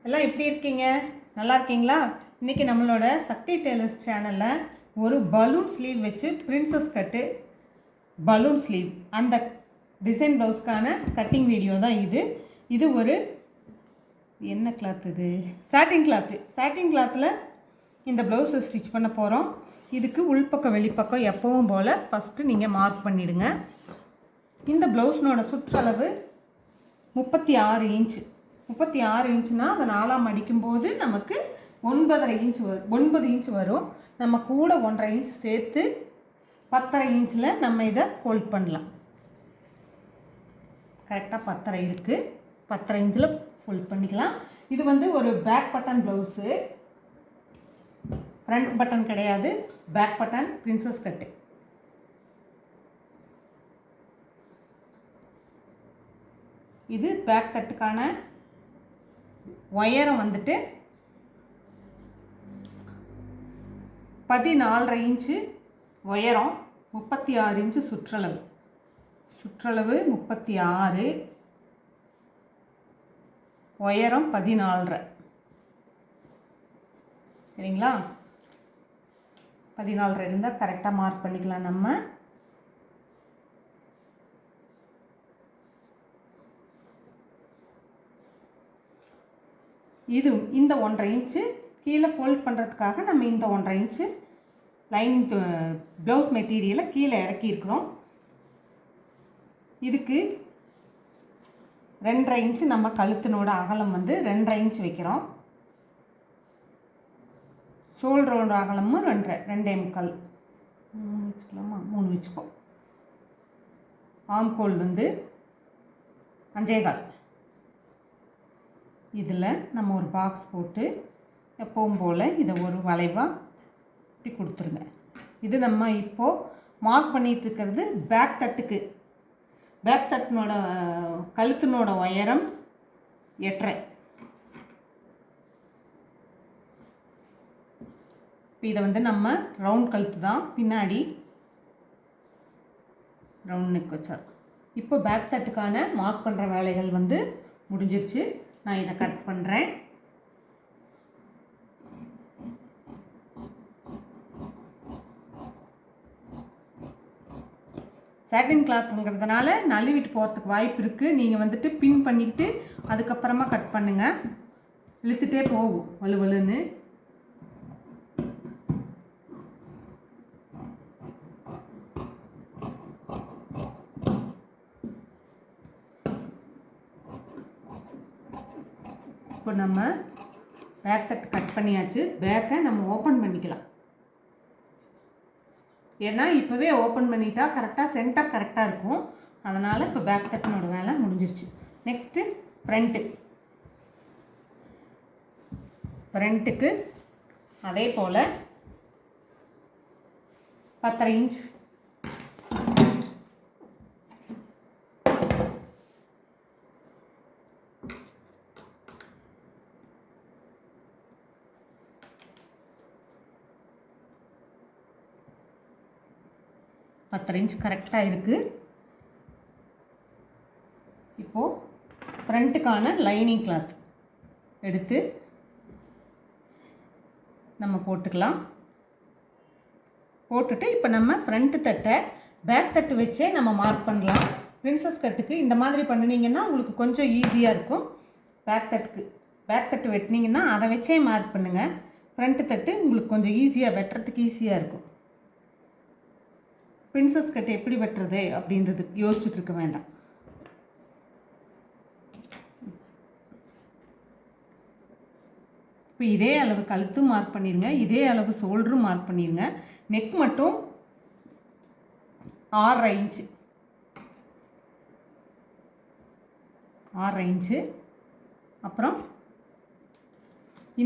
எல்லாம் எப்படி இருக்கீங்க? நல்லா இருக்கீங்களா? இன்றைக்கி நம்மளோட சக்தி டெய்லர்ஸ் சேனலில் ஒரு பலூன் ஸ்லீவ் வச்சு பிரின்சஸ் கட்டு பலூன் ஸ்லீவ் அந்த டிசைன் ப்ளவுஸ்க்கான கட்டிங் வீடியோ தான் இது ஒரு என்ன கிளாத் இது? சாட்டின் கிளாத்தில் இந்த ப்ளவுஸை ஸ்டிச் பண்ண போகிறோம். இதுக்கு உள்பக்கம் வெளிப்பக்கம் எப்பவும் போல் ஃபஸ்ட்டு நீங்கள் மார்க் பண்ணிவிடுங்க. இந்த ப்ளவுஸ்னோட சுற்றளவு 36 இன்ச்சு. 36 இன்ச்சுனா அதை 4ஆம் அடிக்கும்போது நமக்கு 9.5 இன்ச்சு வரும். 9 இன்ச்சு வரும். நம்ம கூட 1.5 இன்ச்சு சேர்த்து 10.5 இன்ச்சில் நம்ம இதை ஃபோல்ட் பண்ணலாம். கரெக்டாக 10.5 இருக்குது. 10.5 இன்ச்சில் ஃபோல்ட் பண்ணிக்கலாம். இது வந்து ஒரு back button blouse, front button கிடையாது, பேக் பட்டன் பிரின்சஸ் கட்டு. இது பேக் கட்டுக்கான உயரம் வந்துட்டு 14.5 இன்ச்சு உயரம், 36 இன்ச்சு சுற்றளவு. 36, உயரம் 14.5. சரிங்களா? 14.5 இருந்தால் கரெக்டாக மார்க் பண்ணிக்கலாம். நம்ம இந்த 1.5 இன்ச்சு கீழே ஃபோல்ட் பண்ணுறதுக்காக நம்ம இந்த 1.5 இன்ச்சு லைனிங் ப்ளவுஸ் மெட்டீரியலை கீழே இறக்கியிருக்கிறோம். இதுக்கு 2.5 இன்ச்சு நம்ம கழுத்தினோட அகலம் வந்து 2.5 இன்ச்சு வைக்கிறோம். ஷோல்டரோட அகலமும் 2.25 வச்சுக்கலாமா? 3 வச்சுக்கோ. ஆம்கோல் வந்து 5.25. இதில் நம்ம ஒரு பாக்ஸ் போட்டு எப்பவும் போல் இதை ஒரு வளைவாக இப்படி கொடுத்துருங்க. இது நம்ம இப்போது மார்க் பண்ணிகிட்டு இருக்கிறது பேக் தட்டுக்கு. பேக் தட்டினோட கழுத்தினோட உயரம் 8.5. இப்போ இதை வந்து நம்ம ரவுண்ட் கழுத்து தான், பின்னாடி ரவுண்ட் நெக் வச்சார். இப்போ பேக் தட்டுக்கான மார்க் பண்ணுற வேலைகள் வந்து முடிஞ்சிருச்சு. நான் இதை கட் பண்ணுறேன். சாட்டின் கிளாத்துங்கிறதுனால நழுவிட்டு போகிறதுக்கு வாய்ப்பு இருக்குது. நீங்கள் வந்துட்டு பின் பண்ணிக்கிட்டு அதுக்கப்புறமா கட் பண்ணுங்கள். இழுத்துட்டே போகும் வலுவலுன்னு. இப்போ நம்ம பேக் தட்டு கட் பண்ணியாச்சு. பேக்கை நம்ம ஓப்பன் பண்ணிக்கலாம். ஏன்னா இப்போவே ஓப்பன் பண்ணிட்டா கரெக்டாக சென்டர் கரெக்டாக இருக்கும். அதனால் இப்போ பேக் தட்டினோட வேலை முடிஞ்சிருச்சு. நெக்ஸ்ட்டு ஃப்ரண்ட்டுக்கு அதே போல் 10.5 இன்ச் கரெக்டாக இருக்குது. இப்போது ஃப்ரண்ட்டுக்கான லைனிங் கிளாத் எடுத்து நம்ம போட்டுக்கலாம். போட்டுட்டு இப்போ நம்ம ஃப்ரண்ட்டு தட்டை பேக் தட்டு வச்சே நம்ம மார்க் பண்ணலாம். பிரின்சஸ் கட்டுக்கு இந்த மாதிரி பண்ணினீங்கன்னா உங்களுக்கு கொஞ்சம் ஈஸியாக இருக்கும். பேக் தட்டு வெட்டினீங்கன்னா அதை வச்சே மார்க் பண்ணுங்கள். ஃப்ரண்ட்டு தட்டு உங்களுக்கு கொஞ்சம் ஈஸியாக வெட்டுறதுக்கு ஈஸியாக இருக்கும். பிரின்சஸ் கட்டு எப்படி வெட்டுறது அப்படின்றது யோசிச்சுட்டு இருக்க வேண்டாம். இப்போ இதே அளவு கழுத்தும் மார்க் பண்ணிடுங்க, இதே அளவு ஷோல்டரும் மார்க் பண்ணிடுங்க. நெக் மட்டும் 6.5 இன்ச்சு 6.5 இன்ச்சு. அப்புறம்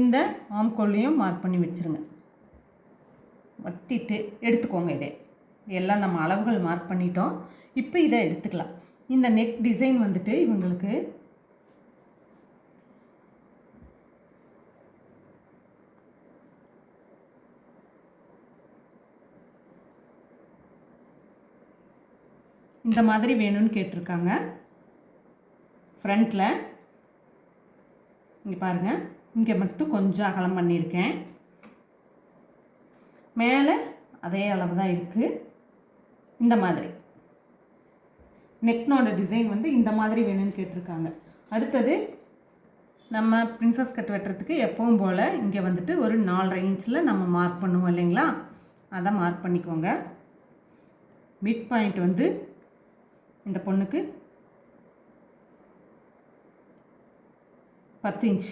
இந்த ஆம்கோல்லையும் மார்க் பண்ணி வச்சுருங்க. வட்டிட்டு எடுத்துக்கோங்க. எல்லாம் நம்ம அளவுகள் மார்க் பண்ணிட்டோம். இப்போ இதை எடுத்துக்கலாம். இந்த நெக் டிசைன் வந்துட்டு இவங்களுக்கு இந்த மாதிரி வேணும்னு கேட்டிருக்காங்க. ஃப்ரண்ட்டில் இங்கே பாருங்கள், இங்கே மட்டும் கொஞ்சம் அகலம் பண்ணியிருக்கேன். மேலே அதே அளவு தான் இருக்குது. இந்த மாதிரி நெக்னோட டிசைன் வந்து இந்த மாதிரி வேணும்னு கேட்டிருக்காங்க. அடுத்தது நம்ம பிரின்சஸ் கட் வெட்டுறதுக்கு எப்பவும் போல் இங்கே வந்துட்டு ஒரு 4.5 இன்ச்சில் நம்ம மார்க் பண்ணுவோம் இல்லைங்களா, அதை மார்க் பண்ணிக்கோங்க. மிட் பாயிண்ட் வந்து இந்த பொண்ணுக்கு 10 இன்ச்,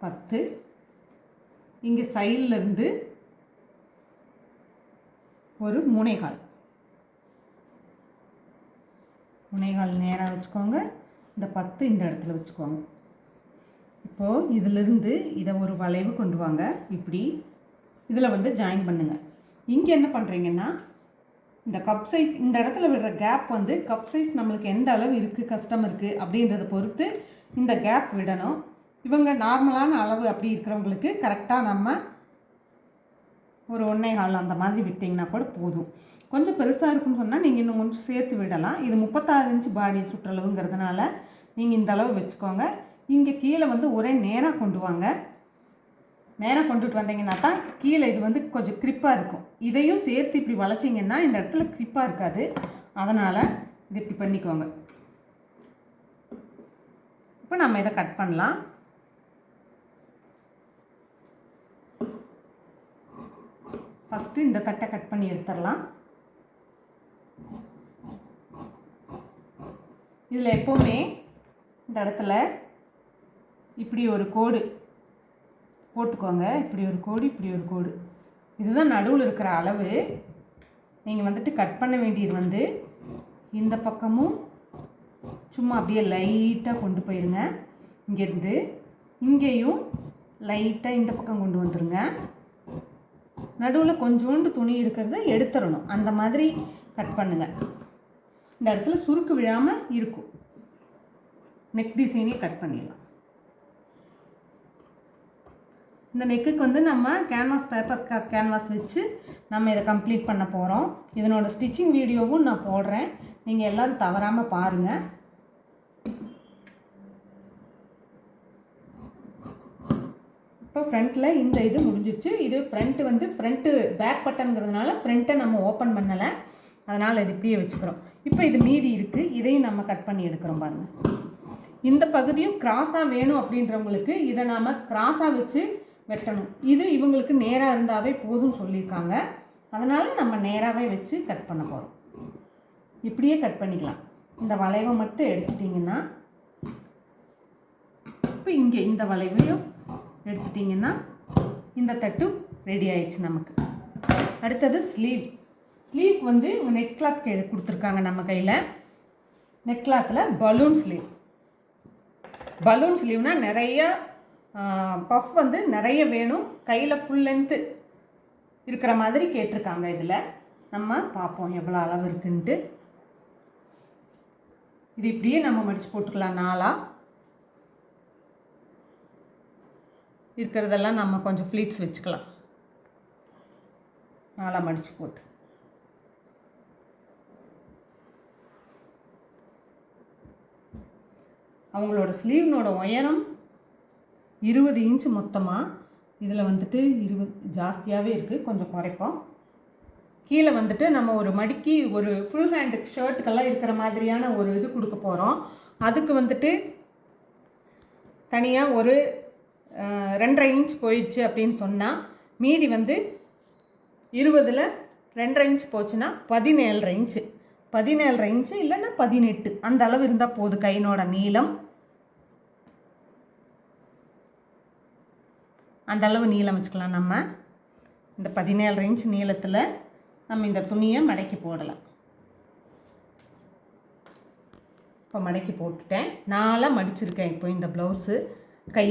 10. இங்கே சைட்லேருந்து ஒரு 3.25 நேராக வச்சுக்கோங்க. இந்த 10 இந்த இடத்துல வச்சுக்கோங்க. இப்போது இதிலிருந்து இதை ஒரு வளைவு கொண்டு வாங்க. இப்படி இதில் வந்து ஜாயின் பண்ணுங்கள். இங்கே என்ன பண்ணுறீங்கன்னா, இந்த கப் சைஸ் இந்த இடத்துல விடுற கேப் வந்து கப் சைஸ் நம்மளுக்கு எந்த அளவு இருக்குது கஸ்டமருக்கு அப்படின்றத பொறுத்து இந்த கேப் விடணும். இவங்க நார்மலான அளவு அப்படி இருக்கிறவங்களுக்கு கரெக்டாக நம்ம ஒரு 1.25 அந்த மாதிரி விட்டிங்கன்னா கூட போதும். கொஞ்சம் பெருசாக இருக்குன்னு சொன்னால் நீங்கள் இன்னும் கொஞ்சம் சேர்த்து விடலாம். இது 36 இன்ச் பாடி சுற்றளவுங்கிறதுனால நீங்கள் இந்த அளவு வச்சுக்கோங்க. இங்கே கீழே வந்து ஒரே நேராக கொண்டு வாங்க. நேராக கொண்டுட்டு வந்தீங்கன்னா தான் கீழே இது வந்து கொஞ்சம் கிரிப்பாக இருக்கும். இதையும் சேர்த்து இப்படி வளைச்சிங்கன்னா இந்த இடத்துல கிரிப்பாக இருக்காது. அதனால் இது இப்படி பண்ணிக்கோங்க. இப்போ நம்ம இதை கட் பண்ணலாம். ஃபஸ்ட்டு இந்த தட்டை கட் பண்ணி எடுத்துடலாம். இதில் எப்போவுமே இந்த இடத்துல இப்படி ஒரு கோடு போட்டுக்கோங்க. இப்படி ஒரு கோடு, இப்படி ஒரு கோடு. இதுதான் நடுவில் இருக்கிற அளவு. நீங்கள் வந்துட்டு கட் பண்ண வேண்டியது வந்து இந்த பக்கமும் சும்மா அப்படியே லைட்டாக கொண்டு போயிருங்க. இங்கேருந்து இங்கேயும் லைட்டாக இந்த பக்கம் கொண்டு வந்துடுங்க. நடுவில் கொஞ்சோண்டு துணி இருக்கிறத எடுத்துடணும். அந்த மாதிரி கட் பண்ணுங்கள். இந்த இடத்துல சுருக்கு விழாமல் இருக்கும். நெக் டிசைனே கட் பண்ணிடலாம். இந்த நெக்குக்கு வந்து நம்ம கேன்வாஸ் பேப்பர் கேன்வாஸ் வச்சு நம்ம இதை கம்ப்ளீட் பண்ண போகிறோம். இதனோட ஸ்டிச்சிங் வீடியோவும் நான் போடுறேன். நீங்கள் எல்லோரும் தவறாமல் பாருங்கள். இப்போ ஃப்ரண்ட்டில் இந்த இது முடிஞ்சிச்சு. இது ஃப்ரண்ட்டு பேக் பட்டன்கிறதுனால ஃப்ரண்ட்டை நம்ம ஓப்பன் பண்ணலை. அதனால் இது இப்படியே வச்சுக்கிறோம். இப்போ இது மீதி இருக்குது. இதையும் நம்ம கட் பண்ணி எடுக்கிறோம் பாருங்கள். இந்த பகுதியும் கிராஸாக வேணும் அப்படின்றவங்களுக்கு இதை நாம் கிராஸாக வச்சு வெட்டணும். இது இவங்களுக்கு நேராக இருந்தாவே போதும்னு சொல்லியிருக்காங்க. அதனால் நம்ம நேராகவே வச்சு கட் பண்ண போகிறோம். இப்படியே கட் பண்ணிக்கலாம். இந்த வளைவை மட்டும் எடுத்துட்டிங்கன்னா, இப்போ இங்கே இந்த வளைவையும் எடுத்துட்டிங்கன்னா இந்த தட்டு ரெடி ஆயிடுச்சு நமக்கு. அடுத்தது ஸ்லீவ் வந்து நெட் கிளாத் கொடுத்துருக்காங்க நம்ம கையில். நெட் கிளாத்தில் பலூன் ஸ்லீவ்னால் நிறைய பஃப் வந்து நிறைய வேணும். கையில் ஃபுல் லென்த்து இருக்கிற மாதிரி கேட்டிருக்காங்க. இதில் நம்ம பார்ப்போம் எவ்வளோ அளவு இருக்குன்ட்டு. இது இப்படியே நம்ம மடித்து போட்டுக்கலாம். 4 இருக்கிறதெல்லாம் நம்ம கொஞ்சம் ஃப்ளீட்ஸ் வச்சுக்கலாம். 4 மடித்து போட்டு அவங்களோட ஸ்லீவ்னோட உயரம் 20 இன்ச்சு மொத்தமாக. இதில் வந்துட்டு 20 ஜாஸ்தியாகவே இருக்குது. கொஞ்சம் குறைப்போம். கீழே வந்துட்டு நம்ம ஒரு மடிக்கி ஒரு ஃபுல் ஹேண்டு ஷர்ட்டுக்கெல்லாம் இருக்கிற மாதிரியான ஒரு இது கொடுக்க போகிறோம். அதுக்கு வந்துட்டு தனியாக ஒரு 2.5 இன்ச் போயிடுச்சு அப்படின்னு சொன்னால், மீதி வந்து 20ல் 2.5 இன்ச் போச்சுன்னா 17.5 இன்ச்சு. 17.5 இன்ச்சு இல்லைன்னா 18 அந்த அளவு இருந்தால் போதும். கையினோட நீளம் அந்த அளவு நீளம் வச்சுக்கலாம். நம்ம இந்த 17.5 இன்ச் நீளத்தில் நம்ம இந்த துணியை மடக்கி போடலாம். இப்போ மடக்கி போட்டுட்டேன். 4 மடிச்சிருக்கேன். இப்போ இந்த ப்ளவுஸு கை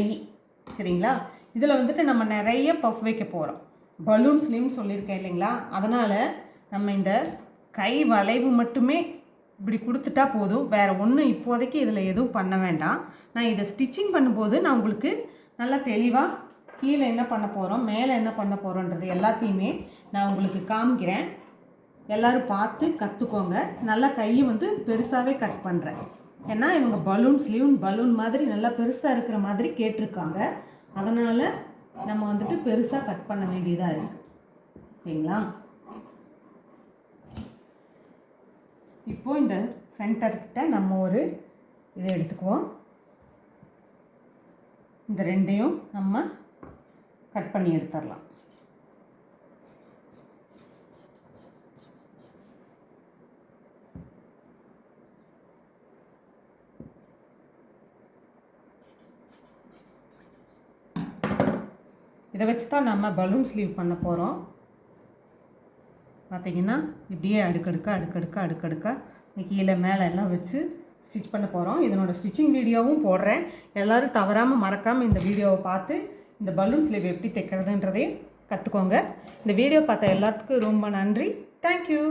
சரிங்களா. இதில் வந்துட்டு நம்ம நிறைய பஃப் வைக்க போகிறோம். பலூன் ஸ்லீவ்னு சொல்லியிருக்கேன் இல்லைங்களா. அதனால் நம்ம இந்த கை வளைவு மட்டுமே இப்படி கொடுத்துட்டா போதும். வேறு ஒன்றும் இப்போதைக்கு இதில் எதுவும் பண்ண வேண்டாம். நான் இதை ஸ்டிச்சிங் பண்ணும்போது நான் உங்களுக்கு நல்லா தெளிவாக கீழே என்ன பண்ண போகிறோம், மேலே என்ன பண்ண போகிறோன்றது எல்லாத்தையுமே நான் உங்களுக்கு காமிக்கிறேன். எல்லோரும் பார்த்து கற்றுக்கோங்க. நல்லா கையை வந்து பெருசாகவே கட் பண்ணுறேன். ஏன்னா இவங்க பலூன் ஸ்லீவ் பலூன் மாதிரி நல்லா பெருசாக இருக்கிற மாதிரி கேட்டிருக்காங்க. அதனால் நம்ம வந்துட்டு பெருசாக கட் பண்ண வேண்டியதாக இருக்குது. ஓகேங்களா? இப்போது இந்த சென்டர்கிட்ட நம்ம ஒரு இதை எடுத்துக்குவோம். இந்த ரெண்டையும் நம்ம கட் பண்ணி எடுத்துடலாம். இதை வச்சு தான் நம்ம பலூன் ஸ்லீவ் பண்ண போகிறோம். பார்த்திங்கன்னா இப்படியே அடுக்கடுக்காக கீழே மேலே எல்லாம் வச்சு ஸ்டிச் பண்ண போகிறோம். இதனோட ஸ்டிச்சிங் வீடியோவும் போடுறேன். எல்லோரும் தவறாமல் மறக்காமல் இந்த வீடியோவை பார்த்து இந்த பலூன் ஸ்லீவ் எப்படி தைக்கிறதுன்றதையும் கற்றுக்கோங்க. இந்த வீடியோ பார்த்த எல்லாத்துக்கும் ரொம்ப நன்றி. தேங்க்யூ.